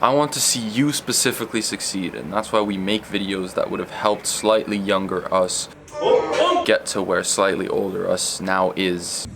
I want to see you specifically succeed, and that's why we make videos that would have helped slightly younger us get to where slightly older us now is.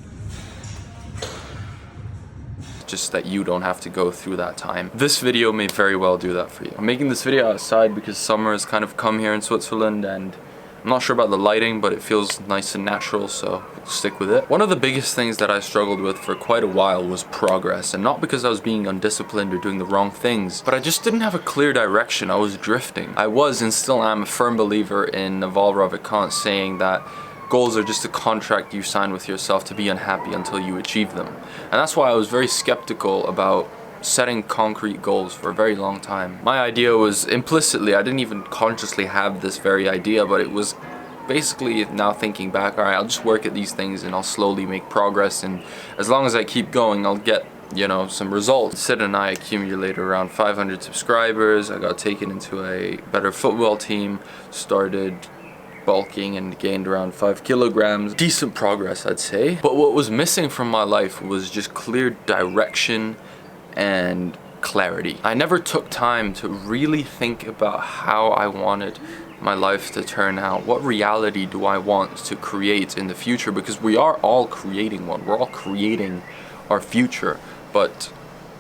Just that you don't have to go through that time. This video may very well do that for you. I'm making this video outside because summer has kind of come here in Switzerland, and I'm not sure about the lighting, but it feels nice and natural, so we'll stick with it. One of the biggest things that I struggled with for quite a while was progress, and not because I was being undisciplined or doing the wrong things, but I just didn't have a clear direction. I was drifting. I was and still am a firm believer in Naval Ravikant saying that goals are just a contract you sign with yourself to be unhappy until you achieve them. And that's why I was very skeptical about setting concrete goals for a very long time. My idea was implicitly, I didn't even consciously have this very idea, but it was basically, now thinking back, alright, I'll just work at these things and I'll slowly make progress, and as long as I keep going, I'll get, you know, some results. Sid and I accumulated around 500 subscribers. I got taken into a better football team, started bulking and gained around 5 kilograms. Decent progress, I'd say. But what was missing from my life was just clear direction and clarity. I never took time to really think about how I wanted my life to turn out. What reality do I want to create in the future? Because we are all creating one. We're all creating our future. But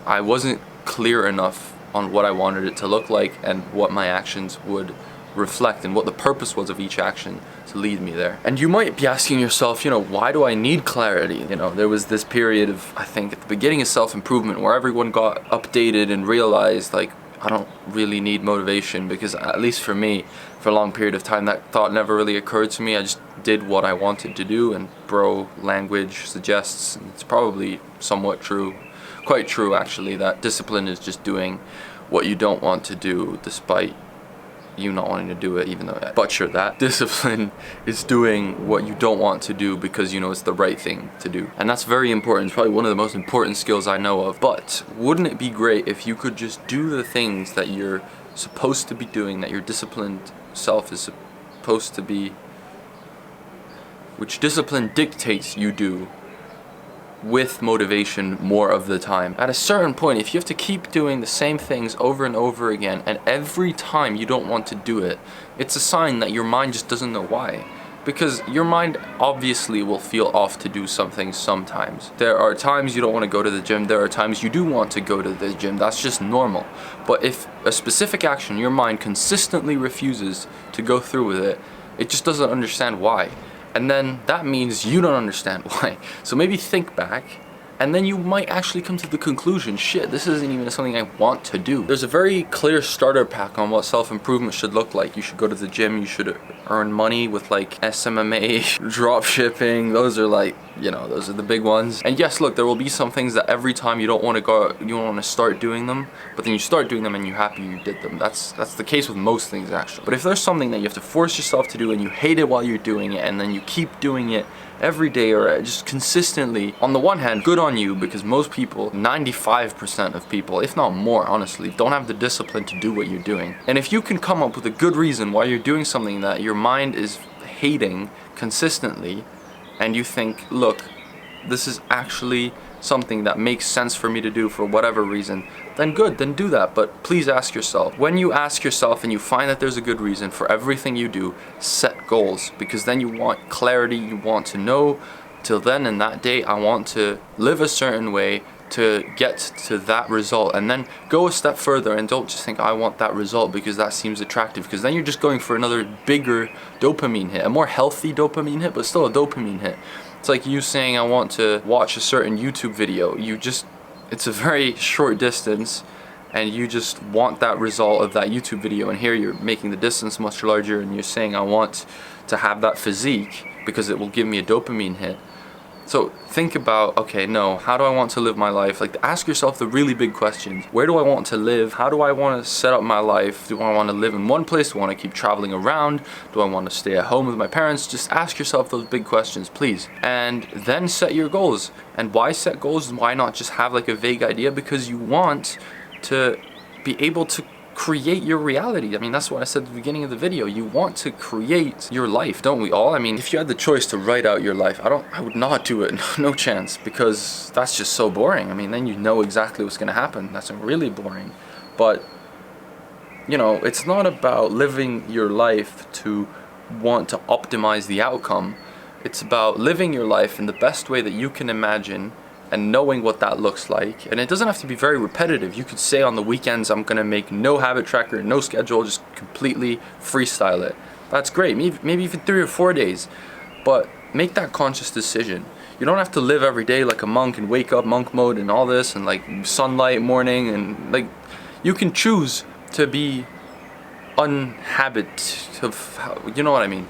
I wasn't clear enough on what I wanted it to look like and what my actions would reflect and what the purpose was of each action to lead me there. And you might be asking yourself, you know, why do I need clarity? You know, there was this period of, I think at the beginning of self-improvement, where everyone got updated and realized, like, I don't really need motivation, because at least for me, for a long period of time, that thought never really occurred to me. I just did what I wanted to do, and bro language suggests, and it's probably somewhat true, quite true actually, that discipline is just doing what you don't want to do despite you not wanting to do it, even though I butcher that. Discipline is doing what you don't want to do because you know it's the right thing to do. And that's very important. It's probably one of the most important skills I know of. But wouldn't it be great if you could just do the things that you're supposed to be doing, that your disciplined self is supposed to be, which discipline dictates you do, with motivation more of the time. At a certain point, if you have to keep doing the same things over and over again, and every time you don't want to do it, it's a sign that your mind just doesn't know why. Because your mind obviously will feel off to do something sometimes. There are times you don't want to go to the gym, there are times you do want to go to the gym, that's just normal. But if a specific action, your mind consistently refuses to go through with it, it just doesn't understand why. And then that means you don't understand why. So maybe think back, and then you might actually come to the conclusion, shit, this isn't even something I want to do. There's a very clear starter pack on what self-improvement should look like. You should go to the gym, you should earn money with like SMMA, drop shipping. Those are like, you know, those are the big ones. And yes, look, there will be some things that every time you don't want to go, you don't want to start doing them, but then you start doing them and you're happy you did them. That's the case with most things actually. But if there's something that you have to force yourself to do and you hate it while you're doing it, and then you keep doing it every day or just consistently, on the one hand, good on you, because most people, 95% of people, if not more honestly, don't have the discipline to do what you're doing. And if you can come up with a good reason why you're doing something that your mind is hating consistently, and you think, look, this is actually something that makes sense for me to do for whatever reason, then good, then do that. But please ask yourself, when you ask yourself and you find that there's a good reason for everything you do, set goals, because then you want clarity. You want to know, till then in that day, I want to live a certain way to get to that result, and then go a step further, and don't just think I want that result because that seems attractive, because then you're just going for another bigger dopamine hit, a more healthy dopamine hit, but still a dopamine hit. It's like you saying I want to watch a certain YouTube video. It's a very short distance, and you just want that result of that YouTube video, and here you're making the distance much larger, and you're saying I want to have that physique because it will give me a dopamine hit. So think about, okay, no, how do I want to live my life? Like, ask yourself the really big questions. Where do I want to live? How do I want to set up my life? Do I want to live in one place? Do I want to keep traveling around? Do I want to stay at home with my parents? Just ask yourself those big questions, please. And then set your goals. And why set goals? Why not just have like a vague idea? Because you want to be able to create your reality. I mean, that's what I said at the beginning of the video. You want to create your life, don't we all? I mean, if you had the choice to write out your life, I would not do it. No chance, because that's just so boring. I mean, then you know exactly what's going to happen. That's really boring. But you know, it's not about living your life to want to optimize the outcome. It's about living your life in the best way that you can imagine and knowing what that looks like. And it doesn't have to be very repetitive. You could say on the weekends, I'm gonna make no habit tracker, no schedule, just completely freestyle it. That's great, maybe even 3 or 4 days. But make that conscious decision. You don't have to live every day like a monk and wake up monk mode and all this and like sunlight morning and like, you can choose to be unhabit of, you know what I mean.